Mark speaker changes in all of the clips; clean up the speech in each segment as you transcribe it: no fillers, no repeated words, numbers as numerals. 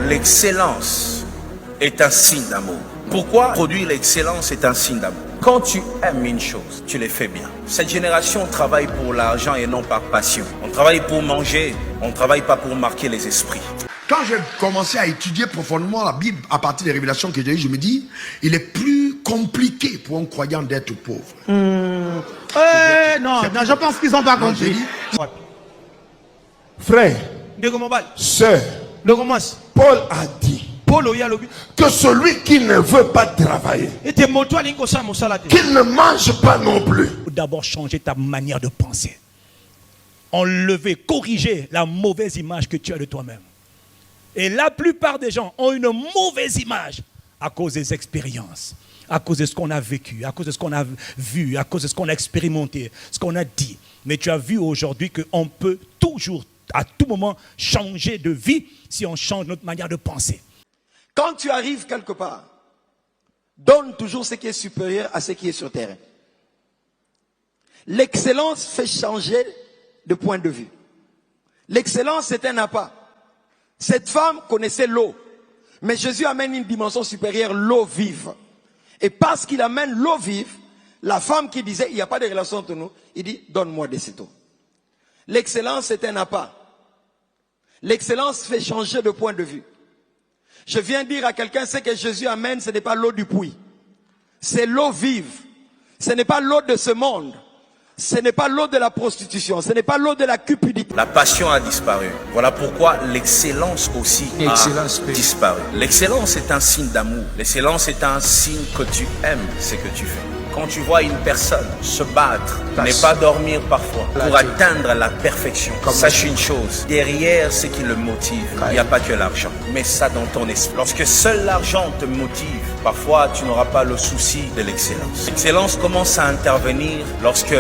Speaker 1: l'excellence est un signe d'amour. Pourquoi produire l'excellence est un signe d'amour? Quand tu aimes une chose, tu les fais bien. Cette génération travaille pour l'argent et non par passion. On travaille pour manger, on ne travaille pas pour marquer les esprits.
Speaker 2: Quand j'ai commencé à étudier profondément la Bible à partir des révélations que j'ai eues, je me dis, il est plus compliqué pour un croyant d'être pauvre.
Speaker 3: Non, je pense qu'ils n'ont pas compris.
Speaker 4: Frère, sœur, Paul a dit que celui qui ne veut pas travailler, qu'il ne mange pas non plus.
Speaker 5: D'abord changer ta manière de penser. Enlever, corriger la mauvaise image que tu as de toi-même. Et la plupart des gens ont une mauvaise image à cause des expériences, à cause de ce qu'on a vécu, à cause de ce qu'on a vu, à cause de ce qu'on a expérimenté, ce qu'on a dit. Mais tu as vu aujourd'hui qu'on peut toujours, à tout moment, changer de vie si on change notre manière de penser.
Speaker 6: Quand tu arrives quelque part, donne toujours ce qui est supérieur à ce qui est sur terre. L'excellence fait changer de point de vue. L'excellence, c'est un appât. Cette femme connaissait l'eau, mais Jésus amène une dimension supérieure, l'eau vive. Et parce qu'il amène l'eau vive, la femme qui disait, il n'y a pas de relation entre nous, il dit, donne-moi de cette eau. L'excellence, c'est un appât. L'excellence fait changer de point de vue. Je viens dire à quelqu'un, ce que Jésus amène, ce n'est pas l'eau du puits. C'est l'eau vive. Ce n'est pas l'eau de ce monde. Ce n'est pas l'eau de la prostitution. Ce n'est pas l'eau de la cupidité.
Speaker 1: La passion a disparu. Voilà pourquoi l'excellence aussi a disparu. L'excellence est un signe d'amour. L'excellence est un signe que tu aimes ce que tu fais. Quand tu vois une personne se battre, ne pas dormir parfois, pour atteindre la perfection, sache une chose, derrière ce qui le motive, il n'y a pas que l'argent, mais ça dans ton esprit. Lorsque seul l'argent te motive, parfois tu n'auras pas le souci de l'excellence. L'excellence commence à intervenir lorsque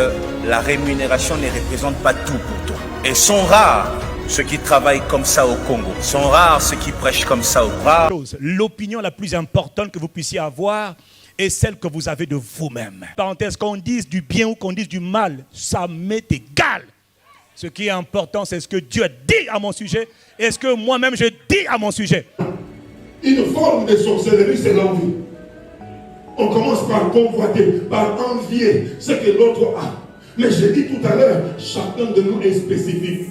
Speaker 1: la rémunération ne représente pas tout pour toi. Et sont rares ceux qui travaillent comme ça au Congo. Sont rares ceux qui prêchent comme ça au Congo.
Speaker 5: L'opinion la plus importante que vous puissiez avoir est celle que vous avez de vous-même. Parenthèse, qu'on dise du bien ou qu'on dise du mal, ça m'est égal. Ce qui est important, c'est ce que Dieu dit à mon sujet et ce que moi-même je dis à mon sujet.
Speaker 4: Une forme de sorcellerie, c'est l'envie. On commence par convoiter, par envier ce que l'autre a. Mais j'ai dit tout à l'heure, chacun de nous est spécifique.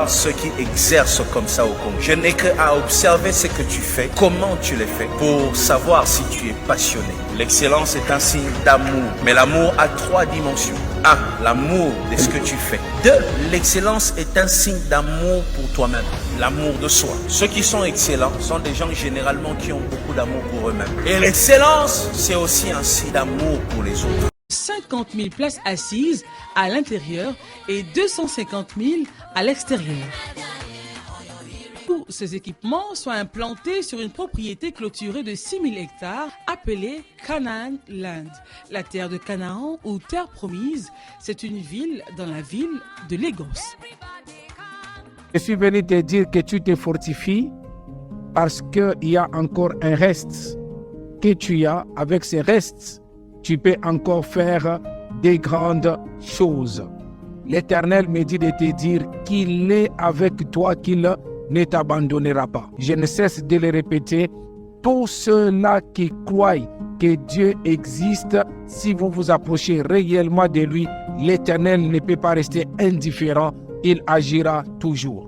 Speaker 1: Ceux qui exercent comme ça au Congo, je n'ai qu'à observer ce que tu fais, comment tu les fais, pour savoir si tu es passionné. L'excellence est un signe d'amour, mais l'amour a 3 dimensions. 1. L'amour de ce que tu fais. 2. L'excellence est un signe d'amour pour toi-même, l'amour de soi. Ceux qui sont excellents sont des gens généralement qui ont beaucoup d'amour pour eux-mêmes. Et l'excellence, c'est aussi un signe d'amour pour les autres.
Speaker 7: 50 000 places assises à l'intérieur et 250 000 à l'extérieur. Tous ces équipements sont implantés sur une propriété clôturée de 6 000 hectares appelée Canaan Land. La terre de Canaan ou terre promise, c'est une ville dans la ville de Lagos.
Speaker 8: Je suis venu te dire que tu te fortifies parce qu'il y a encore un reste que tu as. Avec ces restes, tu peux encore faire des grandes choses. L'Éternel me dit de te dire qu'il est avec toi, qu'il ne t'abandonnera pas. Je ne cesse de le répéter. Tous ceux-là qui croient que Dieu existe, si vous vous approchez réellement de lui, l'Éternel ne peut pas rester indifférent. Il agira toujours.